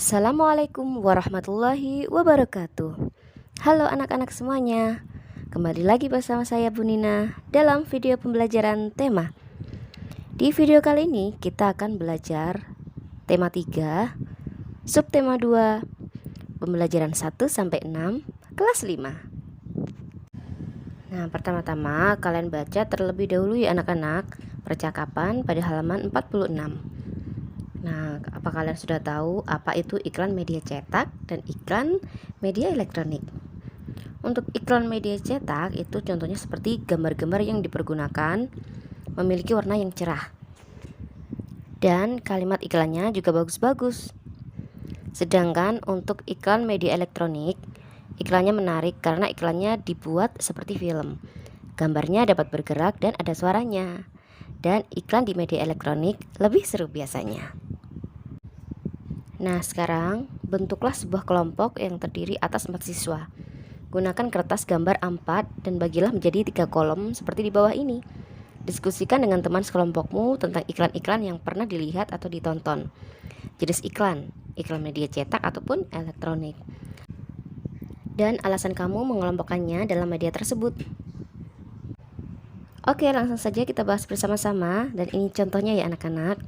Assalamualaikum warahmatullahi wabarakatuh. Halo anak-anak semuanya. Kembali lagi bersama saya Bu Nina dalam video pembelajaran tema. Di video kali ini kita akan belajar tema 3, subtema 2, pembelajaran 1 sampai 6, kelas 5. Nah, pertama-tama kalian baca terlebih dahulu ya anak-anak percakapan pada halaman 46. Nah, apa kalian sudah tahu apa itu iklan media cetak dan iklan media elektronik? Untuk iklan media cetak itu contohnya seperti gambar-gambar yang dipergunakan memiliki warna yang cerah. Dan kalimat iklannya juga bagus-bagus. Sedangkan untuk iklan media elektronik, iklannya menarik karena iklannya dibuat seperti film. Gambarnya dapat bergerak dan ada suaranya. Dan iklan di media elektronik lebih seru biasanya. Nah, sekarang bentuklah sebuah kelompok yang terdiri atas 4 siswa. Gunakan kertas gambar A4 dan bagilah menjadi 3 kolom seperti di bawah ini. Diskusikan dengan teman sekelompokmu tentang iklan-iklan yang pernah dilihat atau ditonton. Jenis iklan media cetak ataupun elektronik. Dan alasan kamu mengelompokkannya dalam media tersebut. Oke, langsung saja kita bahas bersama-sama dan ini contohnya ya anak-anak.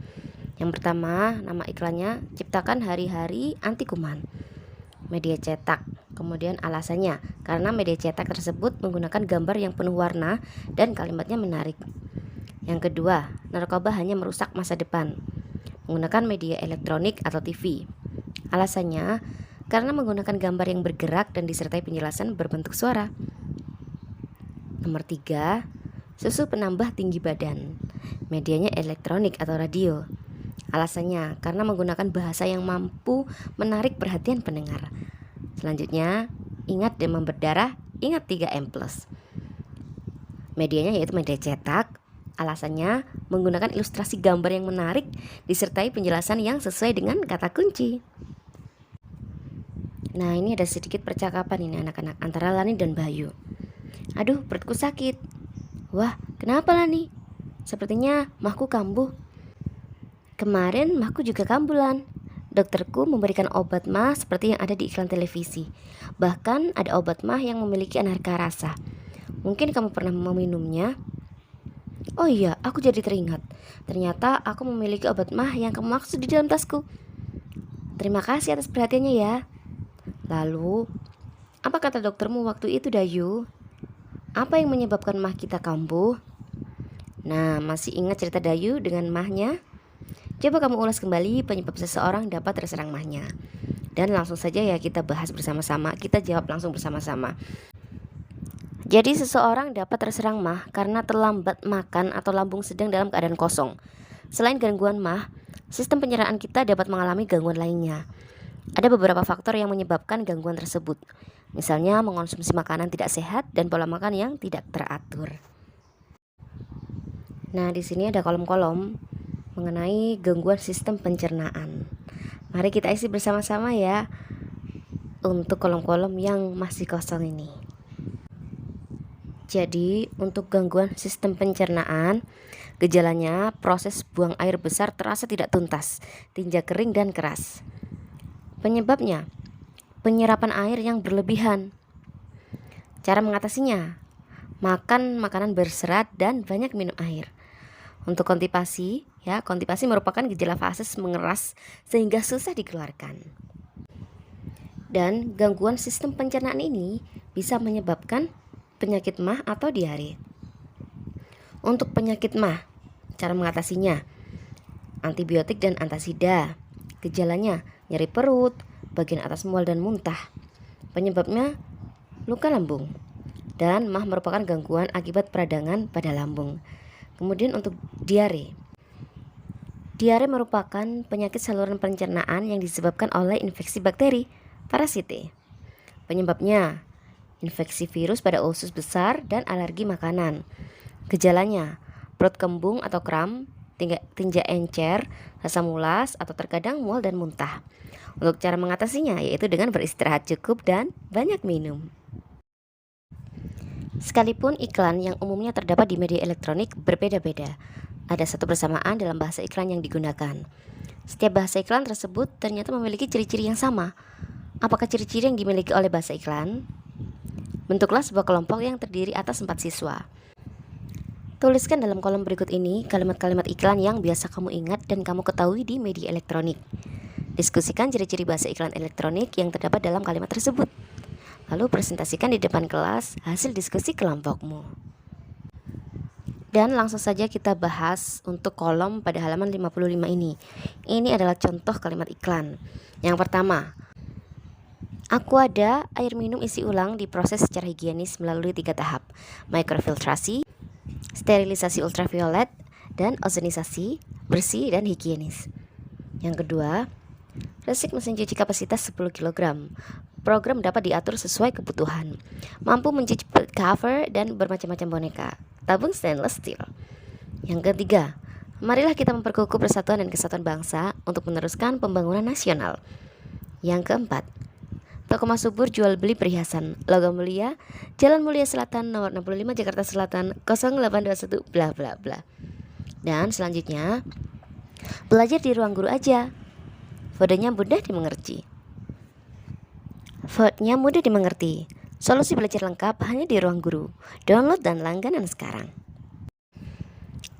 Yang pertama, nama iklannya ciptakan hari-hari anti kuman. Media cetak. Kemudian alasannya, karena media cetak tersebut menggunakan gambar yang penuh warna dan kalimatnya menarik. Yang kedua, narkoba hanya merusak masa depan. Menggunakan media elektronik atau TV. Alasannya, karena menggunakan gambar yang bergerak dan disertai penjelasan berbentuk suara. Nomor 3, susu penambah tinggi badan. Medianya elektronik atau radio. Alasannya, karena menggunakan bahasa yang mampu menarik perhatian pendengar. Selanjutnya, ingat demam berdarah, ingat 3M+. Medianya yaitu media cetak. Alasannya, menggunakan ilustrasi gambar yang menarik disertai penjelasan yang sesuai dengan kata kunci. Nah, ini ada sedikit percakapan ini anak-anak antara Lani dan Bayu. Aduh, perutku sakit. Wah, kenapa Lani? Sepertinya mahku kambuh. Kemarin mahku juga kambulan. Dokterku memberikan obat mah seperti yang ada di iklan televisi. Bahkan ada obat mah yang memiliki aneka rasa. Mungkin kamu pernah meminumnya. Oh iya, aku jadi teringat. Ternyata aku memiliki obat mah yang kamu maksud di dalam tasku. Terima kasih atas perhatiannya ya. Lalu, apa kata doktermu waktu itu, Dayu? Apa yang menyebabkan mah kita kambuh? Nah, masih ingat cerita Dayu dengan mahnya? Coba kamu ulas kembali penyebab seseorang dapat terserang mahnya. Dan langsung saja ya kita bahas bersama-sama, kita jawab langsung bersama-sama. Jadi seseorang dapat terserang mah karena terlambat makan atau lambung sedang dalam keadaan kosong. Selain gangguan mah, sistem pencernaan kita dapat mengalami gangguan lainnya. Ada beberapa faktor yang menyebabkan gangguan tersebut. Misalnya mengonsumsi makanan tidak sehat dan pola makan yang tidak teratur. Nah, di sini ada kolom-kolom mengenai gangguan sistem pencernaan. Mari kita isi bersama-sama ya untuk kolom-kolom yang masih kosong ini. Jadi, untuk gangguan sistem pencernaan, gejalanya proses buang air besar terasa tidak tuntas, tinja kering dan keras. Penyebabnya, penyerapan air yang berlebihan. Cara mengatasinya, makan makanan berserat dan banyak minum air. Untuk konstipasi, konstipasi merupakan gejala fases mengeras sehingga susah dikeluarkan. Dan gangguan sistem pencernaan ini bisa menyebabkan penyakit mah atau diare. Untuk penyakit mah, cara mengatasinya, antibiotik dan antasida. Gejalanya, nyeri perut, bagian atas mual dan muntah. Penyebabnya, luka lambung. Dan mah merupakan gangguan akibat peradangan pada lambung. Kemudian untuk diare. Diare merupakan penyakit saluran pencernaan yang disebabkan oleh infeksi bakteri, parasite. Penyebabnya, infeksi virus pada usus besar dan alergi makanan. Gejalanya, perut kembung atau kram, tinja encer, rasa mulas atau terkadang mual dan muntah. Untuk cara mengatasinya yaitu dengan beristirahat cukup dan banyak minum. Sekalipun iklan yang umumnya terdapat di media elektronik berbeda-beda, ada satu persamaan dalam bahasa iklan yang digunakan. Setiap bahasa iklan tersebut ternyata memiliki ciri-ciri yang sama. Apakah ciri-ciri yang dimiliki oleh bahasa iklan? Bentuklah sebuah kelompok yang terdiri atas 4 siswa. Tuliskan dalam kolom berikut ini kalimat-kalimat iklan yang biasa kamu ingat dan kamu ketahui di media elektronik. Diskusikan ciri-ciri bahasa iklan elektronik yang terdapat dalam kalimat tersebut. Lalu presentasikan di depan kelas hasil diskusi kelompokmu. Dan langsung saja kita bahas untuk kolom pada halaman 55 ini. Ini adalah contoh kalimat iklan. Yang pertama, Aquada, air minum isi ulang diproses secara higienis melalui 3 tahap: mikrofiltrasi, sterilisasi ultraviolet, dan ozonisasi, bersih dan higienis. Yang kedua, resik mesin cuci kapasitas 10 kg. Program dapat diatur sesuai kebutuhan. Mampu mencuci cover dan bermacam-macam boneka. Tabung stainless steel. Yang ketiga, marilah kita memperkukuh persatuan dan kesatuan bangsa untuk meneruskan pembangunan nasional. Yang keempat, toko Mas Subur jual beli perhiasan, logam mulia, Jalan Mulia Selatan nomor 65 Jakarta Selatan 0821 bla bla bla. Dan selanjutnya, belajar di ruang guru aja. Fontnya mudah dimengerti. Solusi belajar lengkap hanya di ruang guru. Download dan langganan sekarang.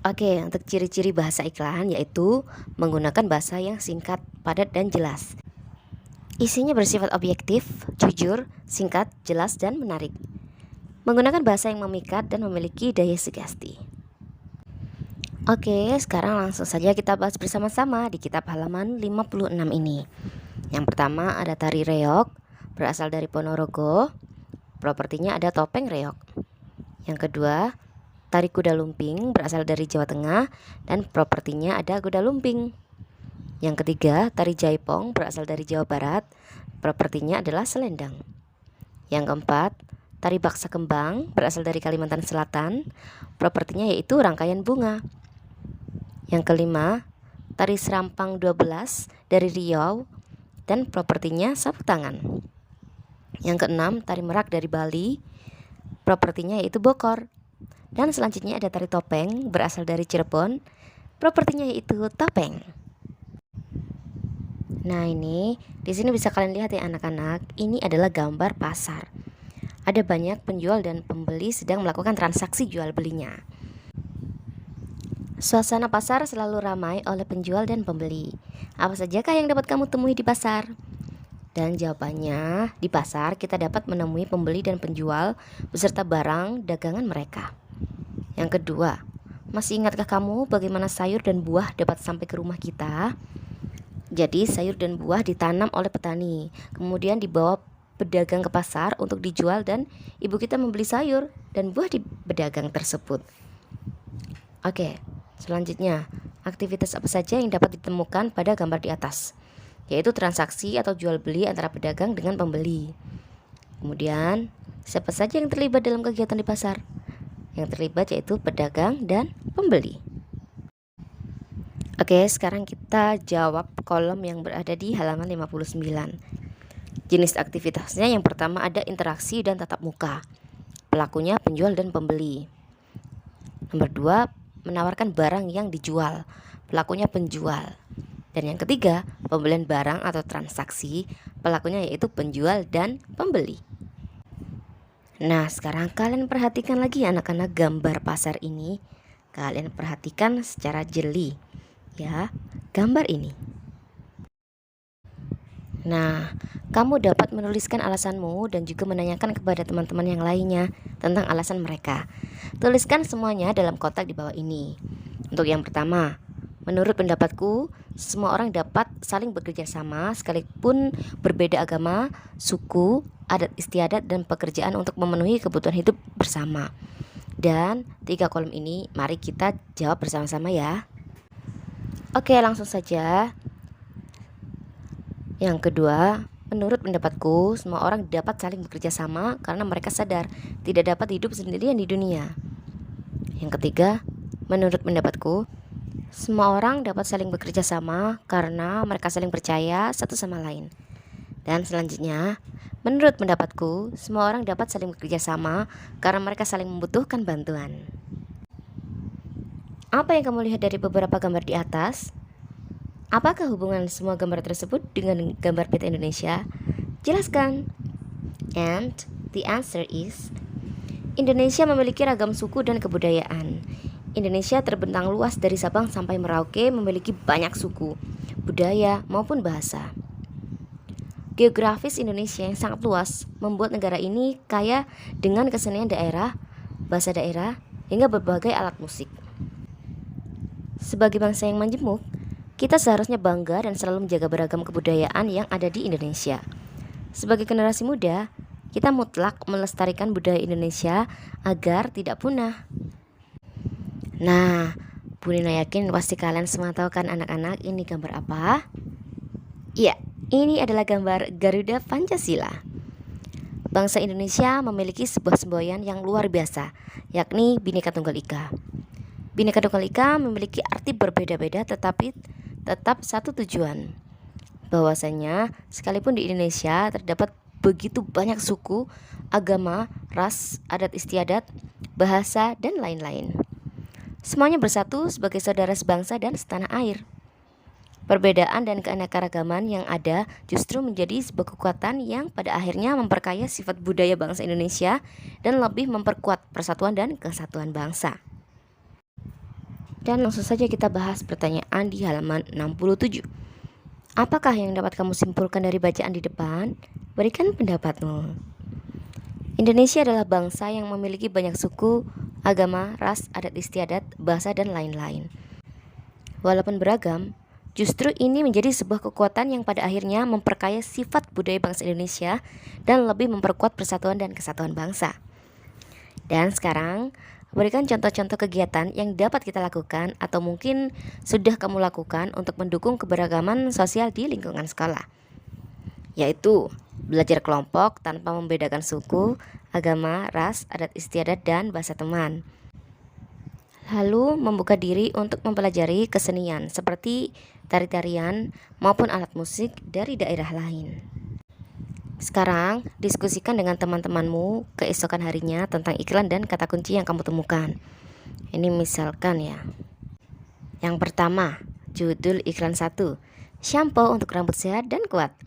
Oke, untuk ciri-ciri bahasa iklan yaitu menggunakan bahasa yang singkat, padat, dan jelas. Isinya bersifat objektif, jujur, singkat, jelas, dan menarik. Menggunakan bahasa yang memikat dan memiliki daya sugesti. Oke, sekarang langsung saja kita bahas bersama-sama di kitab halaman 56 ini. Yang pertama ada tari reog, berasal dari Ponorogo. Propertinya ada topeng reog. Yang kedua, tari kuda lumping, berasal dari Jawa Tengah, dan propertinya ada kuda lumping. Yang ketiga, tari jaipong, berasal dari Jawa Barat. Propertinya adalah selendang. Yang keempat, tari baksa kembang, berasal dari Kalimantan Selatan. Propertinya yaitu rangkaian bunga. Yang kelima, tari serampang 12 dari Riau, dan propertinya sapu tangan. Yang keenam, tari merak dari Bali. Propertinya yaitu bokor. Dan selanjutnya ada tari topeng, berasal dari Cirebon. Propertinya yaitu topeng. Nah, ini di sini bisa kalian lihat ya anak-anak, ini adalah gambar pasar. Ada banyak penjual dan pembeli sedang melakukan transaksi jual belinya. Suasana pasar selalu ramai oleh penjual dan pembeli. Apa sajakah yang dapat kamu temui di pasar? Dan jawabannya, di pasar kita dapat menemui pembeli dan penjual beserta barang dagangan mereka. Yang kedua, masih ingatkah kamu bagaimana sayur dan buah dapat sampai ke rumah kita? Jadi sayur dan buah ditanam oleh petani, kemudian dibawa pedagang ke pasar untuk dijual dan ibu kita membeli sayur dan buah di pedagang tersebut. Oke, selanjutnya aktivitas apa saja yang dapat ditemukan pada gambar di atas, yaitu transaksi atau jual beli antara pedagang dengan pembeli. Kemudian siapa saja yang terlibat dalam kegiatan di pasar? Yang terlibat yaitu pedagang dan pembeli. Oke, sekarang kita jawab kolom yang berada di halaman 59. Jenis aktivitasnya yang pertama ada interaksi dan tatap muka. Pelakunya penjual dan pembeli. Nomor 2, menawarkan barang yang dijual. Pelakunya penjual. Dan yang ketiga, pembelian barang atau transaksi. Pelakunya yaitu penjual dan pembeli. Nah, sekarang kalian perhatikan lagi anak-anak gambar pasar ini. Kalian perhatikan secara jeli ya gambar ini. Nah, kamu dapat menuliskan alasanmu dan juga menanyakan kepada teman-teman yang lainnya tentang alasan mereka. Tuliskan semuanya dalam kotak di bawah ini. Untuk yang pertama, menurut pendapatku, semua orang dapat saling bekerja sama sekalipun berbeda agama, suku, adat istiadat, dan pekerjaan untuk memenuhi kebutuhan hidup bersama. Dan 3 kolom ini mari kita jawab bersama-sama ya. Oke, langsung saja. Yang kedua, menurut pendapatku, semua orang dapat saling bekerja sama karena mereka sadar tidak dapat hidup sendirian di dunia. Yang ketiga, menurut pendapatku, semua orang dapat saling bekerja sama karena mereka saling percaya satu sama lain. Dan selanjutnya, menurut pendapatku, semua orang dapat saling bekerja sama karena mereka saling membutuhkan bantuan. Apa yang kamu lihat dari beberapa gambar di atas? Apakah hubungan semua gambar tersebut dengan gambar peta Indonesia? Jelaskan. And the answer is Indonesia memiliki ragam suku dan kebudayaan. Indonesia terbentang luas dari Sabang sampai Merauke, memiliki banyak suku, budaya maupun bahasa. Geografis Indonesia yang sangat luas membuat negara ini kaya dengan kesenian daerah, bahasa daerah, hingga berbagai alat musik. Sebagai bangsa yang majemuk, kita seharusnya bangga dan selalu menjaga beragam kebudayaan yang ada di Indonesia. Sebagai generasi muda, kita mutlak melestarikan budaya Indonesia agar tidak punah. Nah, Bu Nina yakin pasti kalian semua tahu kan anak-anak ini gambar apa? Iya, ini adalah gambar Garuda Pancasila. Bangsa Indonesia memiliki sebuah semboyan yang luar biasa, yakni Bhinneka Tunggal Ika. Bhinneka Tunggal Ika memiliki arti berbeda-beda tetapi tetap satu tujuan. Bahwasanya sekalipun di Indonesia terdapat begitu banyak suku, agama, ras, adat istiadat, bahasa, dan lain-lain. Semuanya bersatu sebagai saudara sebangsa dan setanah air. Perbedaan dan keanekaragaman yang ada justru menjadi sebuah kekuatan yang pada akhirnya memperkaya sifat budaya bangsa Indonesia dan lebih memperkuat persatuan dan kesatuan bangsa. Dan langsung saja kita bahas pertanyaan di halaman 67. Apakah yang dapat kamu simpulkan dari bacaan di depan? Berikan pendapatmu. Indonesia adalah bangsa yang memiliki banyak suku, agama, ras, adat istiadat, bahasa, dan lain-lain. Walaupun beragam, justru ini menjadi sebuah kekuatan yang pada akhirnya memperkaya sifat budaya bangsa Indonesia dan lebih memperkuat persatuan dan kesatuan bangsa. Dan sekarang, berikan contoh-contoh kegiatan yang dapat kita lakukan atau mungkin sudah kamu lakukan untuk mendukung keberagaman sosial di lingkungan sekolah, yaitu belajar kelompok tanpa membedakan suku, agama, ras, adat istiadat, dan bahasa teman. Lalu membuka diri untuk mempelajari kesenian seperti tari-tarian maupun alat musik dari daerah lain. Sekarang, diskusikan dengan teman-temanmu keesokan harinya tentang iklan dan kata kunci yang kamu temukan. Ini misalkan ya. Yang pertama, judul iklan 1, shampoo untuk rambut sehat dan kuat.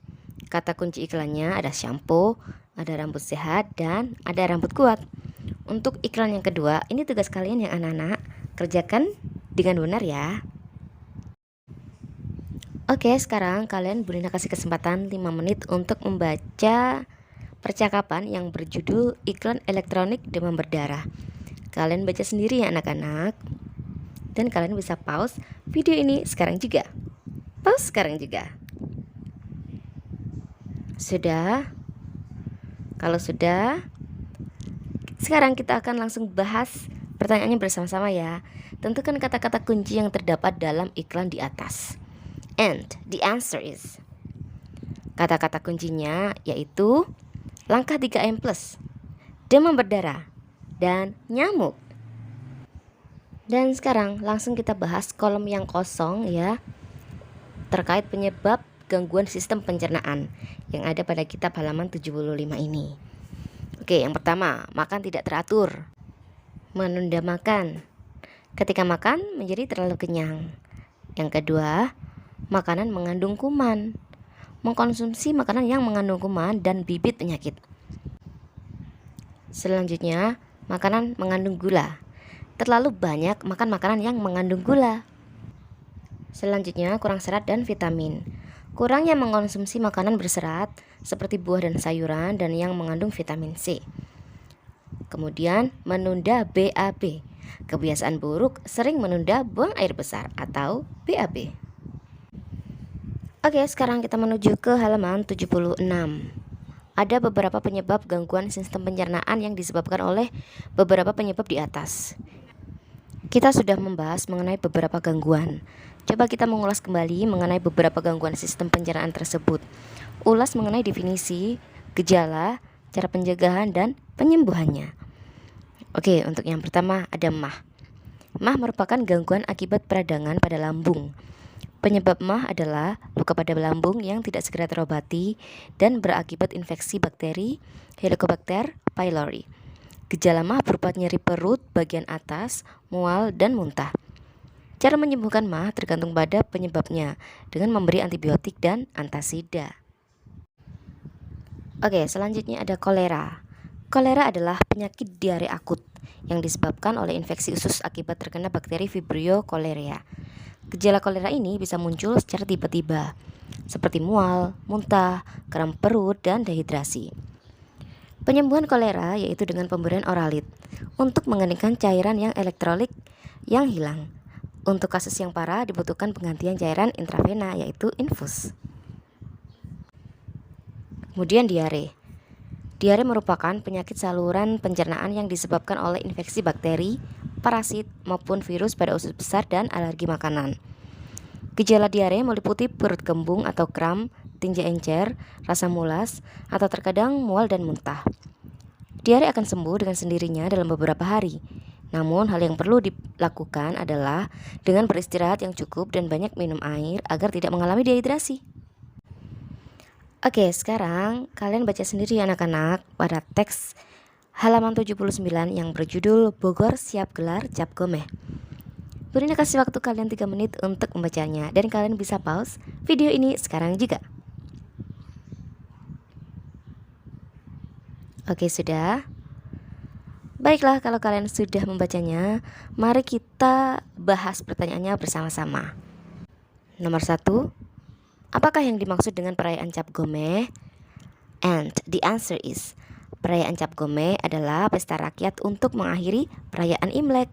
Kata kunci iklannya ada shampoo, ada rambut sehat, dan ada rambut kuat. Untuk iklan yang kedua, ini tugas kalian yang anak-anak, kerjakan dengan benar ya. Oke, sekarang kalian Bu Nina kasih kesempatan 5 menit untuk membaca percakapan yang berjudul iklan elektronik demam berdarah. Kalian baca sendiri ya anak-anak. Dan kalian bisa pause video ini sekarang juga. Pause sekarang juga. Sudah? Kalau sudah, sekarang kita akan langsung bahas pertanyaannya bersama-sama ya. Tentukan kata-kata kunci yang terdapat dalam iklan di atas. And the answer is, kata-kata kuncinya yaitu langkah 3M+, demam berdarah, dan nyamuk. Dan sekarang langsung kita bahas kolom yang kosong ya, terkait penyebab gangguan sistem pencernaan yang ada pada kitab halaman 75 ini. Oke, yang pertama, makan tidak teratur. Menunda makan. Ketika makan menjadi terlalu kenyang. Yang kedua, makanan mengandung kuman. Mengkonsumsi makanan yang mengandung kuman dan bibit penyakit. Selanjutnya, makanan mengandung gula. Terlalu banyak makan makanan yang mengandung gula. Selanjutnya, kurang serat dan vitamin. Kurangnya mengkonsumsi makanan berserat seperti buah dan sayuran dan yang mengandung vitamin C. Kemudian, menunda BAB. Kebiasaan buruk sering menunda buang air besar atau BAB. Oke, sekarang kita menuju ke halaman 76. Ada beberapa penyebab gangguan sistem pencernaan yang disebabkan oleh beberapa penyebab di atas. Kita sudah membahas mengenai beberapa gangguan. Coba kita mengulas kembali mengenai beberapa gangguan sistem pencernaan tersebut. Ulas mengenai definisi, gejala, cara pencegahan, dan penyembuhannya. Oke, untuk yang pertama ada MAH. MAH merupakan gangguan akibat peradangan pada lambung. Penyebab MAH adalah luka pada lambung yang tidak segera terobati dan berakibat infeksi bakteri Helicobacter pylori. Gejala MAH berupa nyeri perut bagian atas, mual, dan muntah. Cara menyembuhkan MAH tergantung pada penyebabnya dengan memberi antibiotik dan antasida. Oke, selanjutnya ada kolera. Kolera adalah penyakit diare akut yang disebabkan oleh infeksi usus akibat terkena bakteri Vibrio cholerae. Gejala kolera ini bisa muncul secara tiba-tiba, seperti mual, muntah, kram perut, dan dehidrasi. Penyembuhan kolera yaitu dengan pemberian oralit untuk mengeningkan cairan yang elektrolit yang hilang. Untuk kasus yang parah dibutuhkan penggantian cairan intravena yaitu infus. Kemudian diare. Diare merupakan penyakit saluran pencernaan yang disebabkan oleh infeksi bakteri, parasit, maupun virus pada usus besar dan alergi makanan. Gejala diare meliputi perut kembung atau kram, tinja encer, rasa mulas, atau terkadang mual dan muntah. Diare akan sembuh dengan sendirinya dalam beberapa hari. Namun hal yang perlu dilakukan adalah dengan beristirahat yang cukup dan banyak minum air agar tidak mengalami dehidrasi. Oke, sekarang kalian baca sendiri anak-anak pada teks halaman 79 yang berjudul Bogor Siap Gelar Cap Gomeh. Berinya kasih waktu kalian 3 menit untuk membacanya dan kalian bisa pause video ini sekarang juga. Oke, sudah. Baiklah, kalau kalian sudah membacanya, mari kita bahas pertanyaannya bersama-sama. Nomor 1. Apakah yang dimaksud dengan perayaan Cap Gomeh? And the answer is, perayaan Cap Gomeh adalah pesta rakyat untuk mengakhiri perayaan Imlek.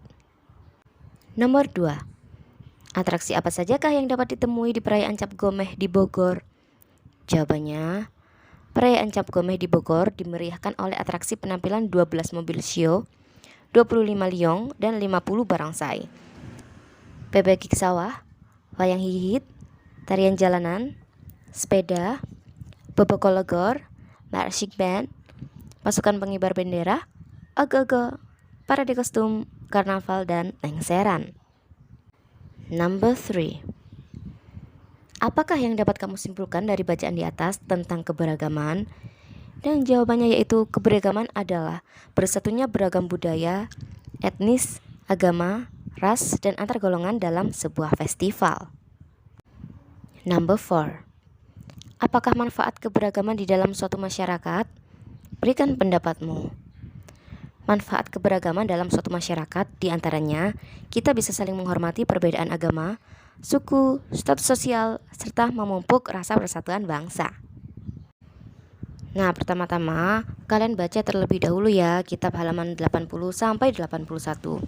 Nomor 2. Atraksi apa sajakah yang dapat ditemui di perayaan Cap Gomeh di Bogor? Jawabannya, perayaan Cap Gomeh di Bogor dimeriahkan oleh atraksi penampilan 12 mobil show, 25 liong, dan 50 barongsai. Bebek sawah, wayang hihit, tarian jalanan, sepeda, bobokologor, marching band, pasukan pengibar bendera, ogo-ogo, parade kostum, karnaval, dan lengseran. Number 3. Apakah yang dapat kamu simpulkan dari bacaan di atas tentang keberagaman? Dan jawabannya yaitu keberagaman adalah bersatunya beragam budaya, etnis, agama, ras, dan antar golongan dalam sebuah festival. Number 4. Apakah manfaat keberagaman di dalam suatu masyarakat? Berikan pendapatmu. Manfaat keberagaman dalam suatu masyarakat diantaranya kita bisa saling menghormati perbedaan agama, suku, status sosial, serta memupuk rasa persatuan bangsa. Nah, pertama-tama kalian baca terlebih dahulu ya kitab halaman 80 sampai 81.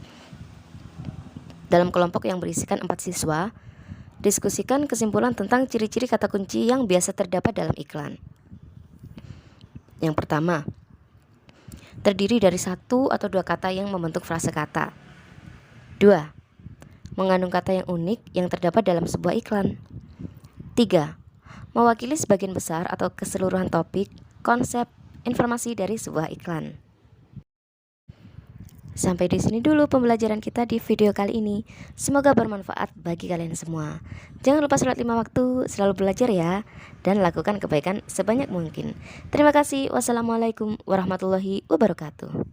Dalam kelompok yang berisikan 4 siswa, diskusikan kesimpulan tentang ciri-ciri kata kunci yang biasa terdapat dalam iklan. Yang pertama, terdiri dari 1 atau 2 kata yang membentuk frase kata. 2. Mengandung kata yang unik yang terdapat dalam sebuah iklan. 3. Mewakili sebagian besar atau keseluruhan topik, konsep, informasi dari sebuah iklan. Sampai di sini dulu pembelajaran kita di video kali ini. Semoga bermanfaat bagi kalian semua. Jangan lupa sholat 5 waktu, selalu belajar ya, dan lakukan kebaikan sebanyak mungkin. Terima kasih. Wassalamualaikum warahmatullahi wabarakatuh.